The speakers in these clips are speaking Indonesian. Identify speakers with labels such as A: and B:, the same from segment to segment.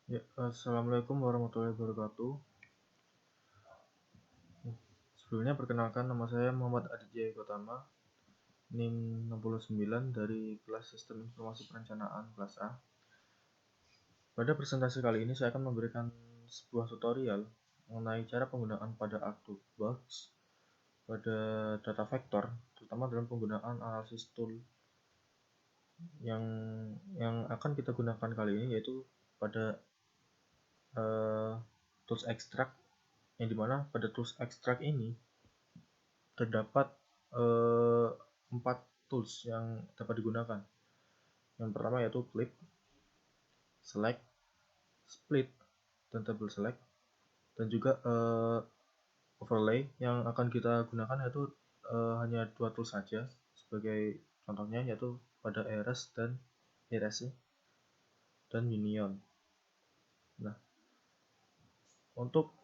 A: Ya, Assalamualaikum warahmatullahi wabarakatuh. Sebelumnya perkenalkan, nama saya Muhammad Aditya Gotama, NIM 69 dari kelas Sistem Informasi Perencanaan kelas A. Pada presentasi kali ini saya akan memberikan sebuah tutorial mengenai cara penggunaan pada ArcToolbox pada data vektor, terutama dalam penggunaan analisis tool yang akan kita gunakan kali ini, yaitu pada tools extract, yang dimana pada tools extract ini terdapat 4 tools yang dapat digunakan. Yang pertama yaitu clip, select, split, dan table select, dan juga overlay. Yang akan kita gunakan yaitu hanya 2 tools saja sebagai contohnya, yaitu pada Erase dan Erase dan Union. Nah, untuk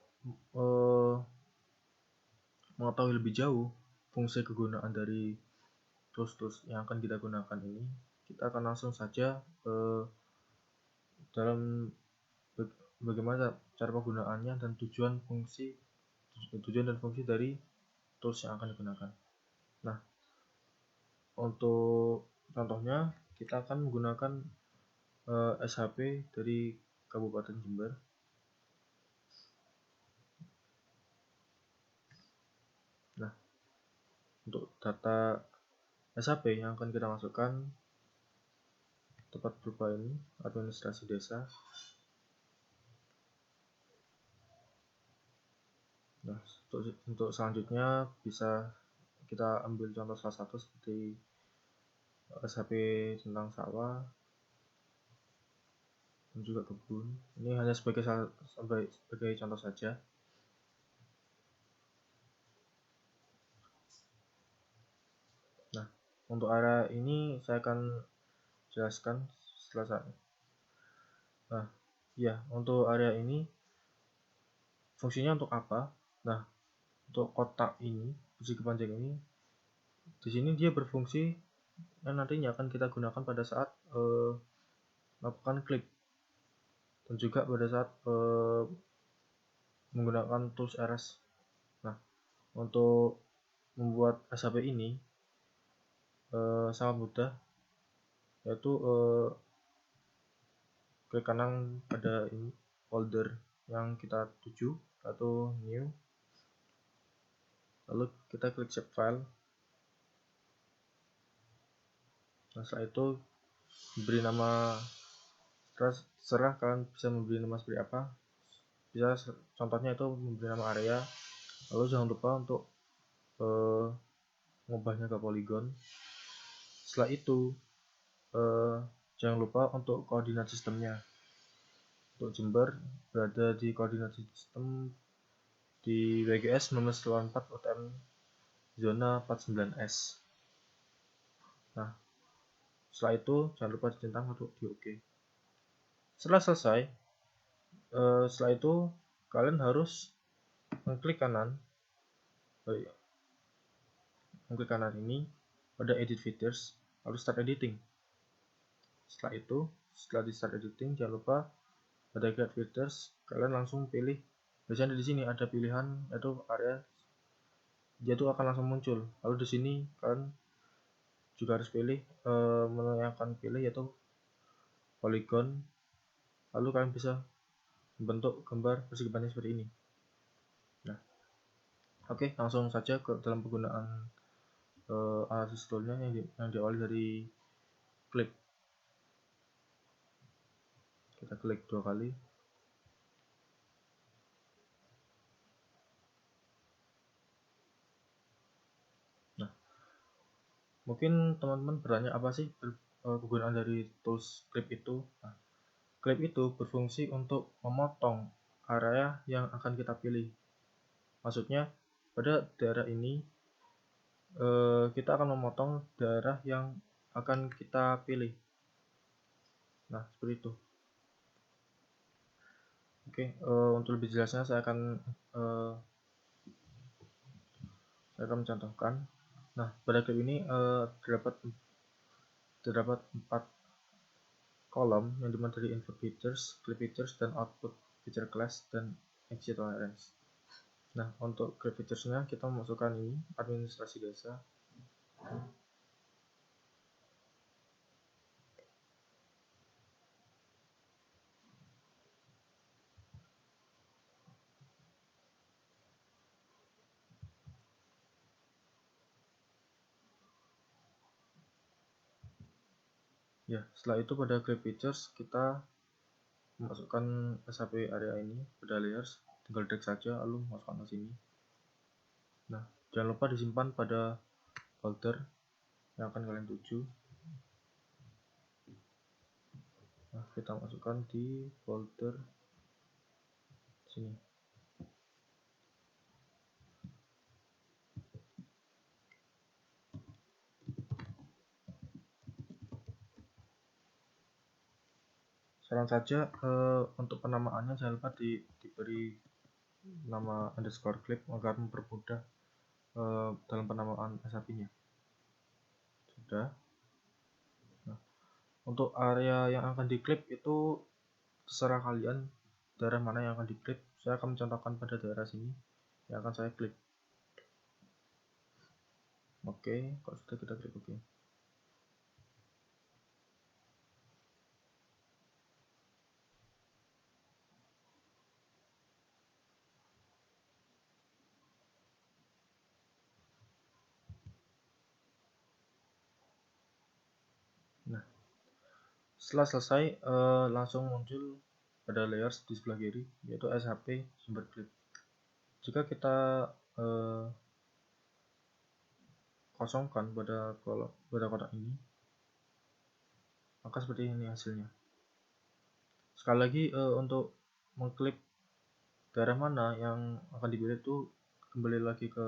A: mengetahui lebih jauh fungsi kegunaan dari tools-tools yang akan kita gunakan ini, kita akan langsung saja dalam bagaimana cara penggunaannya dan tujuan dan fungsi dari tools yang akan digunakan. Nah, untuk contohnya kita akan menggunakan SHP dari Kabupaten Jember. Nah, untuk data SHP yang akan kita masukkan tepat berupa ini, administrasi desa. Nah, untuk selanjutnya bisa kita ambil contoh salah satu seperti SHP tentang sawah dan juga kebun. Ini hanya sebagai contoh saja. Nah, untuk area ini saya akan jelaskan setelah saat. Nah, ya, untuk area ini fungsinya untuk apa? Nah, untuk kotak ini, besi kepanjang ini, di sini dia berfungsi yang nantinya akan kita gunakan pada saat melakukan klik, dan juga pada saat menggunakan tools Erase. Nah, untuk membuat SHP ini sangat mudah, yaitu klik kanan pada ini folder yang kita tuju atau new, lalu kita klik save file. Nah, setelah itu beri nama, terserah kalian bisa memberi nama seperti apa. Bisa contohnya itu memberi nama area, lalu jangan lupa untuk mengubahnya ke polygon. Setelah itu jangan lupa untuk koordinat sistemnya. Untuk Jember berada di koordinat sistem di WGS 1984 UTM zona 49S. Nah, setelah itu jangan lupa dicentang untuk di OK. Setelah selesai, setelah itu kalian harus mengklik kanan ini pada edit features, lalu start editing. Setelah itu, setelah di start editing, jangan lupa pada create features kalian langsung pilih. Biasanya di sini ada pilihan yaitu area, dia tuh akan langsung muncul. Lalu di sini kalian juga harus pilih menu yang akan pilih yaitu polygon. Lalu kalian bisa membentuk gambar persegi panjang seperti ini. Nah, oke, langsung saja ke dalam penggunaan analisis toolnya yang diawali dari klik. Kita klik 2 kali. Nah, mungkin teman-teman bertanya apa sih penggunaan dari tools clip itu. Nah, clip itu berfungsi untuk memotong area yang akan kita pilih. Maksudnya pada daerah ini kita akan memotong daerah yang akan kita pilih. Nah, seperti itu. Oke, untuk lebih jelasnya saya akan mencontohkan. Nah, pada clip ini terdapat 4 kolom yang dimana dari input features, clip features, dan output feature class, dan exit tolerance. Nah, untuk clip features-nya kita memasukkan ini, administrasi desa. Ya, setelah itu pada clip features kita masukkan SAP area ini pada layers, tinggal drag saja lalu masukkan ke sini. Nah, jangan lupa disimpan pada folder yang akan kalian tuju. Nah, kita masukkan di folder sini. Saran saja untuk penamaannya jangan lupa diberi nama underscore clip agar mempermudah dalam penamaan SAP-nya. Sudah. Nah, untuk area yang akan diklip itu terserah kalian daerah mana yang akan diklip. Saya akan mencontohkan pada daerah sini yang akan saya klik. Oke, kalau sudah kita klik oke. Nah, setelah selesai langsung muncul pada layers di sebelah kiri yaitu SHP sumber klip. Jika kita kosongkan pada kotak ini, maka seperti ini hasilnya. Sekali lagi untuk mengklik daerah mana yang akan dipilih itu kembali lagi ke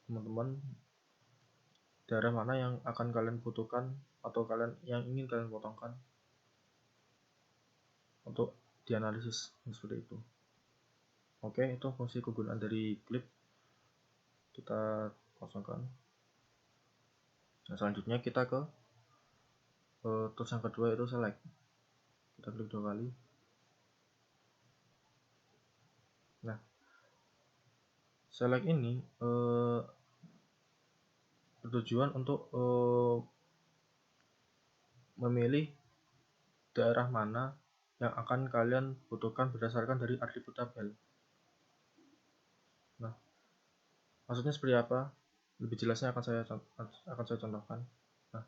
A: teman-teman, daerah mana yang akan kalian butuhkan atau kalian yang ingin kalian potongkan untuk dianalisis seperti itu. Oke, itu fungsi kegunaan dari clip. Kita kosongkan. Nah, selanjutnya kita ke tools yang kedua yaitu select. Kita klik 2 kali. Nah, select ini bertujuan untuk memilih daerah mana yang akan kalian butuhkan berdasarkan dari atribut tabel. Nah, maksudnya seperti apa? Lebih jelasnya akan saya contohkan. Nah,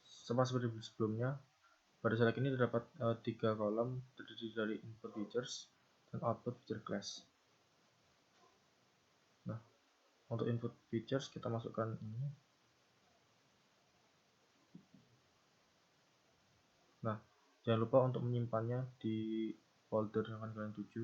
A: sama seperti sebelumnya, pada select ini terdapat 3 kolom terdiri dari input features dan output feature class. Nah, untuk input features kita masukkan ini. Nah, jangan lupa untuk menyimpannya di folder yang akan kalian tuju.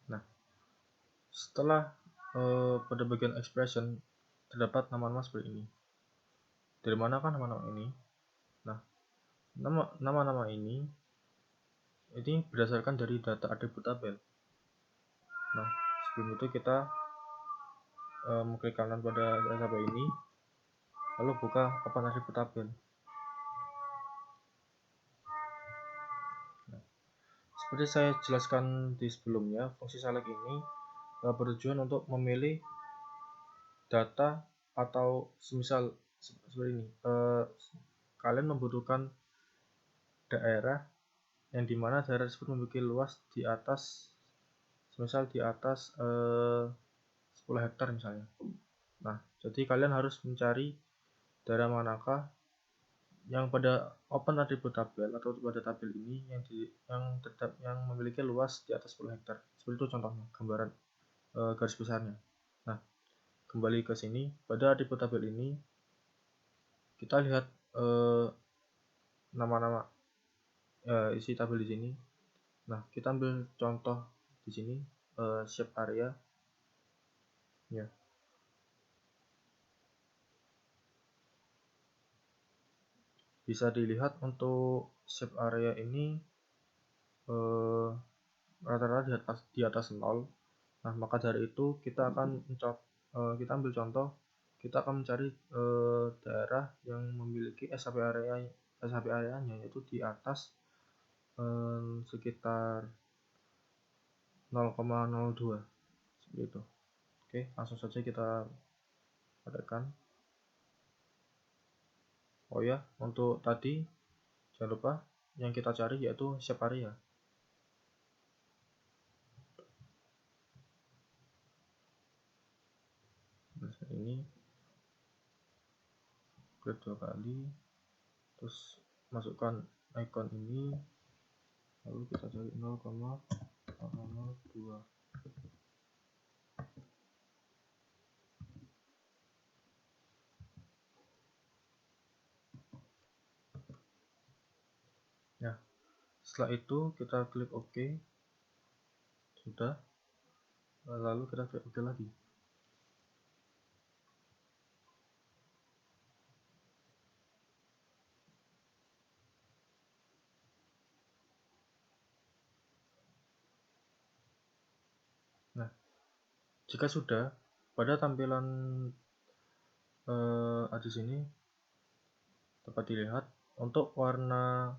A: Nah, setelah pada bagian expression terdapat nama-nama seperti ini. Dari manakah nama-nama ini? Nah, nama-nama ini berdasarkan dari data atribut tabel. Nah, sebelum itu kita mengklik kanan pada SAP ini, lalu buka open atribut tabel. Nah, seperti saya jelaskan di sebelumnya, fungsi select ini bertujuan untuk memilih data atau semisal seperti ini. Kalian membutuhkan daerah yang dimana daerah tersebut memiliki luas di atas, semisal di atas 10 hektar misalnya. Nah, jadi kalian harus mencari daerah manakah yang pada open atribut tabel atau pada tabel ini yang memiliki luas di atas 10 hektar. Seperti itu contohnya, gambaran garis besarnya. Nah, kembali ke sini, pada atribut tabel ini kita lihat nama-nama isi tabel di sini. Nah, kita ambil contoh di sini shape area. ya. Bisa dilihat untuk shape area ini rata-rata di atas 0. Nah, maka dari itu kita akan kita ambil contoh, kita akan mencari daerah yang memiliki SHP areanya yaitu di atas sekitar 0,02 seperti itu. Oke, langsung saja kita padatkan. Oh ya, untuk tadi jangan lupa yang kita cari yaitu shape area. Nah, ini klik 2 kali, terus masukkan icon ini, lalu kita cari 0,02. Nah, setelah itu kita klik OK, sudah, lalu kita klik OK lagi. Nah, jika sudah, pada tampilan di sini dapat dilihat untuk warna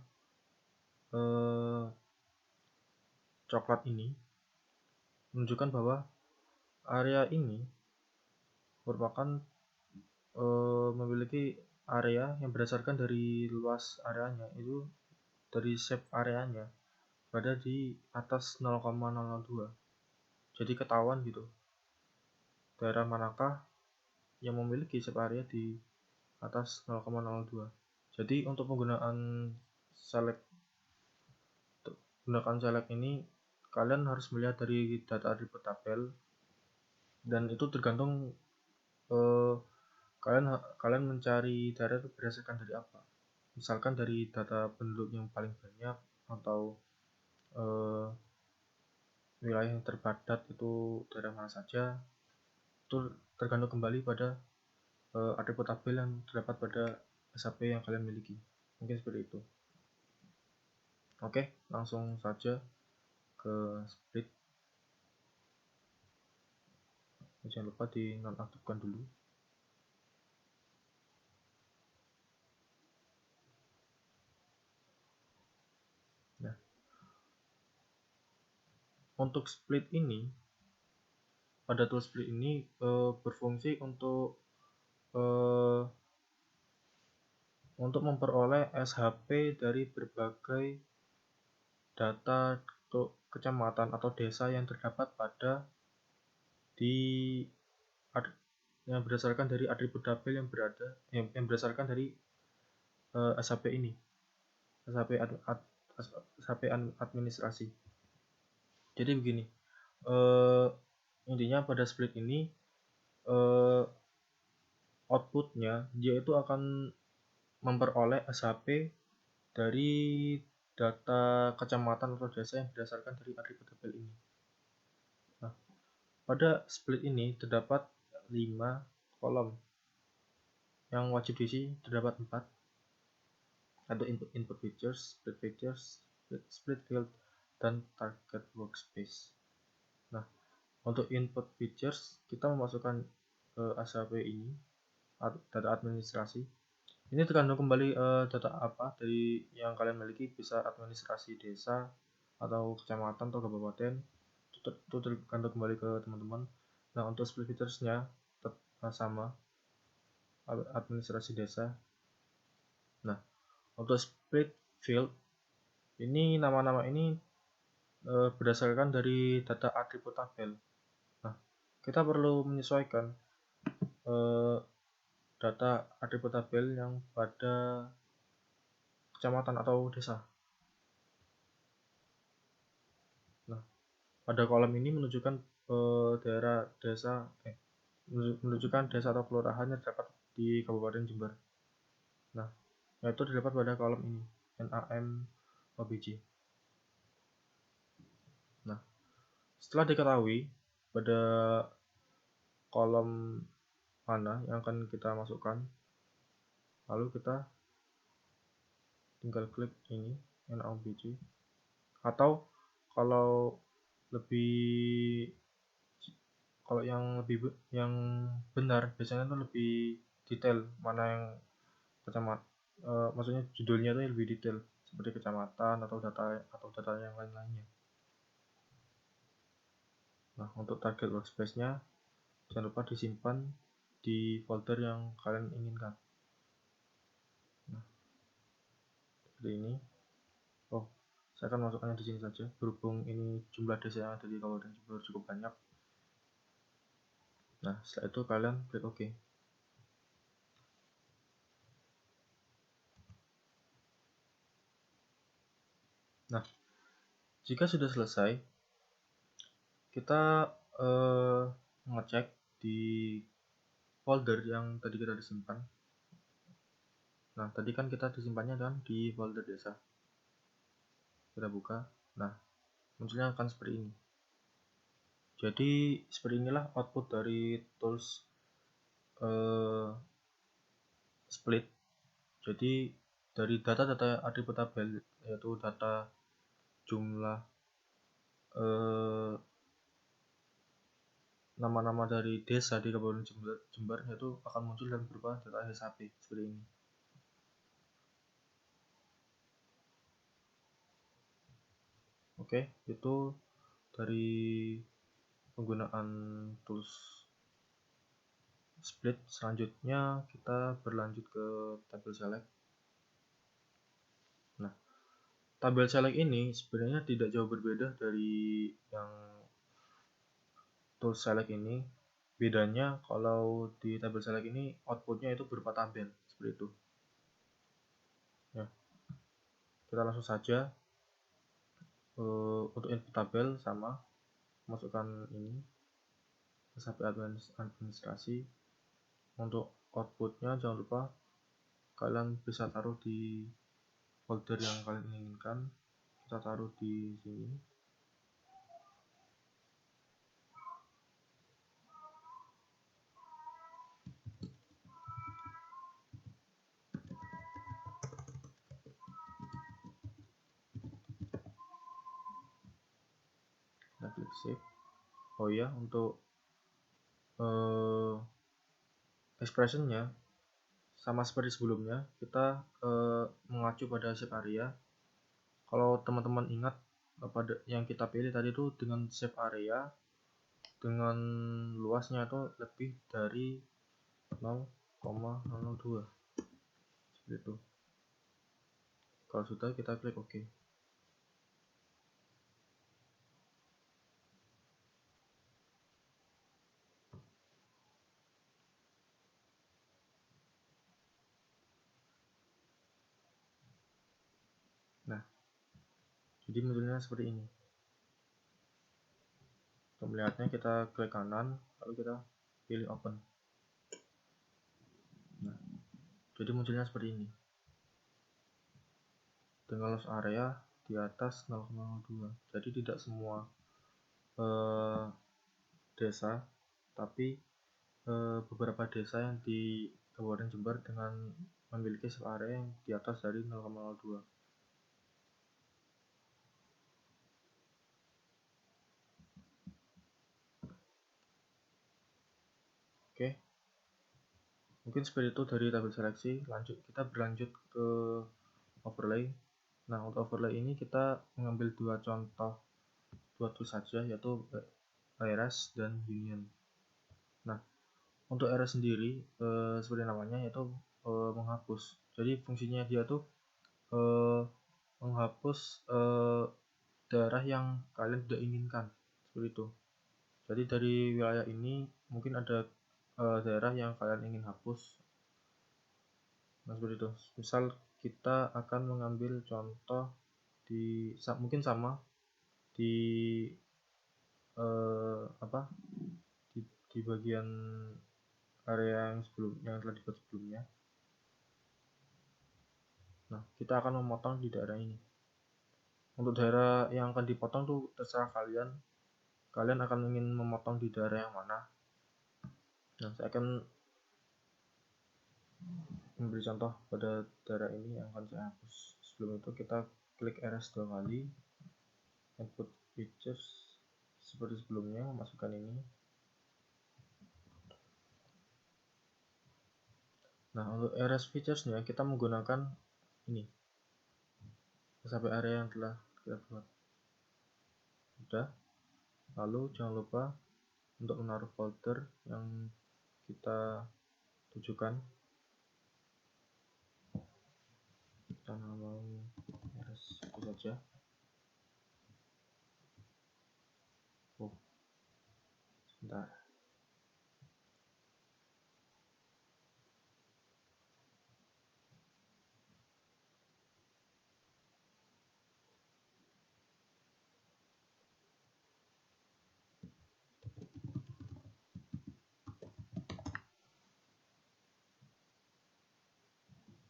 A: coklat ini menunjukkan bahwa area ini merupakan memiliki area yang berdasarkan dari luas areanya, itu dari shape areanya berada di atas 0,002. Jadi ketahuan gitu daerah manakah yang memiliki shape area di atas 0,02. Jadi untuk penggunaan select ini kalian harus melihat dari data atribut tabel, dan itu tergantung kalian mencari daerah itu berdasarkan dari apa. Misalkan dari data penduduk yang paling banyak atau wilayah yang terpadat itu daerah mana saja, itu tergantung kembali pada atribut tabel yang terdapat pada SHP yang kalian miliki. Mungkin seperti itu. Oke, langsung saja ke split. Jangan lupa di nonaktifkan dulu. Nah, untuk split ini, pada tool split ini berfungsi untuk memperoleh SHP dari berbagai data kecamatan atau desa yang terdapat yang berdasarkan dari atribut tabel yang berdasarkan dari SHP ini, SHP administrasi. Jadi begini, intinya pada split ini outputnya dia itu akan memperoleh SHP dari data kecamatan atau desa yang berdasarkan dari atribut tabel ini. Nah, pada split ini terdapat 5 kolom. Yang wajib diisi terdapat 4. Ada input features, split field, dan target workspace. Nah, untuk input features kita memasukkan SHP ini, data administrasi. Ini tergantung kembali data apa dari yang kalian miliki, bisa administrasi desa atau kecamatan atau kabupaten, itu tergantung kembali ke teman-teman. Nah, untuk split features-nya sama, administrasi desa. Nah, untuk split field ini, nama-nama ini berdasarkan dari data atribut tabel. Nah, kita perlu menyesuaikan data atribut tabel yang pada kecamatan atau desa. Nah, pada kolom ini menunjukkan menunjukkan desa atau kelurahan yang terdapat di Kabupaten Jember. Nah, yaitu terdapat pada kolom ini, NAM OBJ. Nah, setelah diketahui pada kolom mana yang akan kita masukkan, lalu kita tinggal klik ini NaOBJ. Atau kalau yang benar biasanya itu lebih detail, mana yang maksudnya judulnya itu lebih detail seperti kecamatan atau data yang lain-lainnya. Nah, untuk target workspace-nya jangan lupa disimpan di folder yang kalian inginkan. Nah, seperti ini. Oh, saya akan masukkannya di sini saja berhubung ini jumlah desa yang ada di Kabupaten Jember cukup banyak. Nah, setelah itu kalian klik OK. Nah, jika sudah selesai, kita mengecek di folder yang tadi kita disimpan. Nah, tadi kan kita disimpannya kan di folder desa. Kita buka. Nah, munculnya akan seperti ini. Jadi seperti inilah output dari tools split. Jadi dari data-data atribut tabel, yaitu data jumlah nama-nama dari desa di Kabupaten Jember itu akan muncul dan berupa data SAP seperti ini. Oke, itu dari penggunaan tools split. Selanjutnya kita berlanjut ke tabel select. Nah, tabel select ini sebenarnya tidak jauh berbeda dari yang tools select ini. Bedanya kalau di tabel select ini outputnya itu berupa tabel seperti itu. Ya, kita langsung saja untuk input tabel sama, masukkan ini SAP administrasi. Untuk outputnya jangan lupa kalian bisa taruh di folder yang kalian inginkan. Kita taruh di sini. Kita klik save. Oh ya, untuk expressionnya sama seperti sebelumnya, kita mengacu pada save area. Kalau teman-teman ingat pada yang kita pilih tadi itu dengan save area dengan luasnya itu lebih dari 0,02 seperti itu. Kalau sudah, kita klik OK. Nah, jadi munculnya seperti ini. Untuk melihatnya kita klik kanan, lalu kita pilih open. Nah, jadi munculnya seperti ini. Dengan loss area di atas 0,02. Jadi tidak semua desa, tapi beberapa desa yang di Kabupaten Jember dengan memiliki save area yang di atas dari 0,02. Oke, mungkin seperti itu dari tabel seleksi. Kita berlanjut ke overlay. Nah, untuk overlay ini kita mengambil dua tools saja, yaitu erase dan union. Nah, untuk erase sendiri seperti namanya, yaitu menghapus. Jadi fungsinya dia tuh menghapus daerah yang kalian tidak inginkan, seperti itu. Jadi dari wilayah ini mungkin ada daerah yang kalian ingin hapus. Nah, seperti itu. Misal kita akan mengambil contoh mungkin sama di di bagian area yang telah dibuat sebelumnya. Nah, kita akan memotong di daerah ini. Untuk daerah yang akan dipotong tuh terserah kalian. Kalian akan ingin memotong di daerah yang mana. Nah, saya akan memberi contoh pada daerah ini yang akan saya hapus. Sebelum itu kita klik rs 2 kali, input features seperti sebelumnya, masukkan ini. Nah, untuk rs features-nya kita menggunakan ini SAP area yang telah kita buat. Sudah. Lalu jangan lupa untuk menaruh folder yang kita tujukan. Kita mau rs itu saja. Oh, sebentar.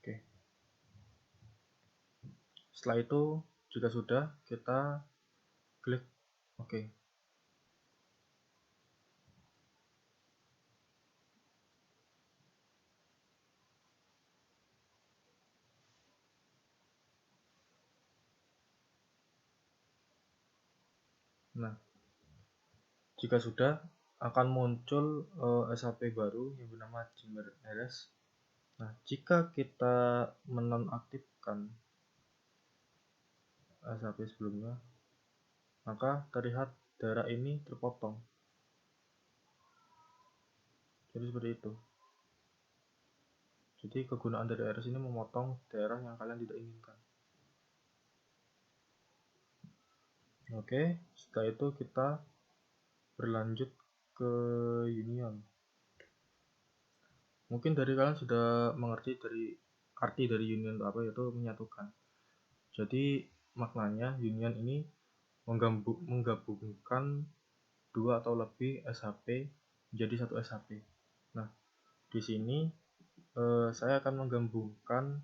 A: Oke. Setelah itu jika sudah, kita klik OK. Nah, jika sudah, akan muncul SAP baru yang bernama Jimmer RS. Nah, jika kita menonaktifkan SAP sebelumnya, maka terlihat daerah ini terpotong. Jadi seperti itu. Jadi kegunaan dari RS ini memotong daerah yang kalian tidak inginkan. Oke, setelah itu kita berlanjut ke union. Mungkin dari kalian sudah mengerti dari arti dari union itu apa, yaitu menyatukan. Jadi maknanya union ini menggabungkan dua atau lebih SAP menjadi satu SAP. Nah, di sini saya akan menggabungkan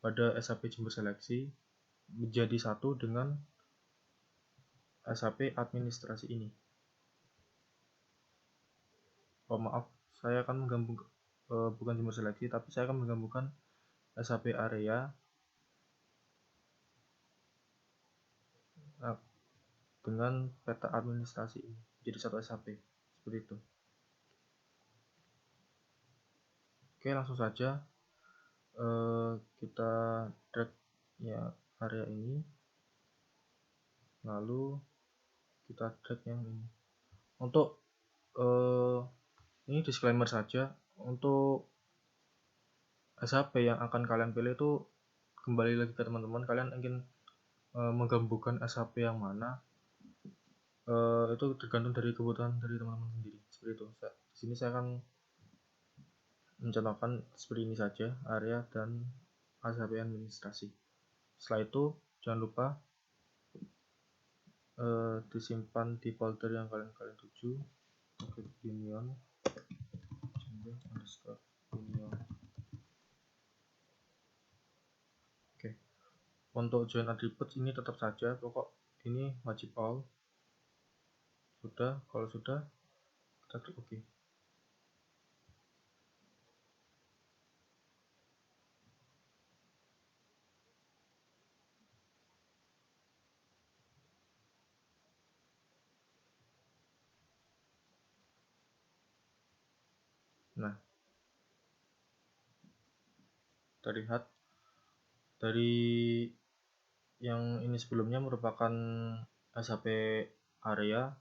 A: pada SAP Jimber Seleksi menjadi satu dengan SAP administrasi ini. Oh maaf, saya akan menggabungkan bukan Jimber Seleksi, tapi saya akan menggabungkan SAP area dengan peta administrasi ini jadi satu SAP, seperti itu. Oke, langsung saja kita drag ya area ini, lalu kita drag yang ini. Untuk ini disclaimer saja, untuk SAP yang akan kalian pilih itu kembali lagi ke teman-teman, kalian ingin menggabungkan SAP yang mana, itu tergantung dari kebutuhan dari teman-teman sendiri, seperti itu. Di sini saya akan mencontohkan seperti ini saja, area dan SAP administrasi. Setelah itu jangan lupa disimpan di folder yang kalian tuju. Oke, union union. Oke, untuk join attributes ini tetap saja, pokok ini wajib all. Sudah, kalau sudah kita klik OK. Nah, terlihat dari yang ini sebelumnya merupakan SAP area,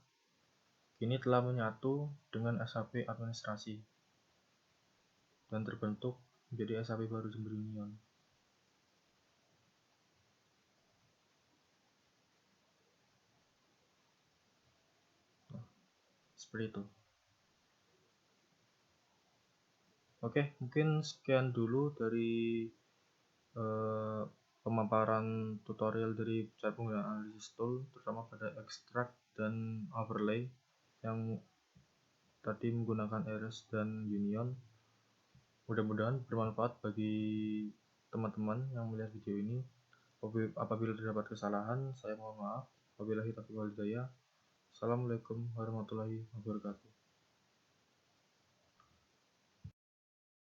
A: kini telah menyatu dengan SAP administrasi dan terbentuk menjadi SAP baru Jimber Union. Nah, seperti itu. Oke, mungkin sekian dulu dari pemaparan tutorial dari cara penggunaan analisis tool, terutama pada extract dan overlay yang tadi menggunakan rs dan union. Mudah-mudahan bermanfaat bagi teman-teman yang melihat video ini. Apabila terdapat kesalahan, saya mohon maaf. Wabillahi taufiq wal hidayah. Assalamualaikum warahmatullahi wabarakatuh.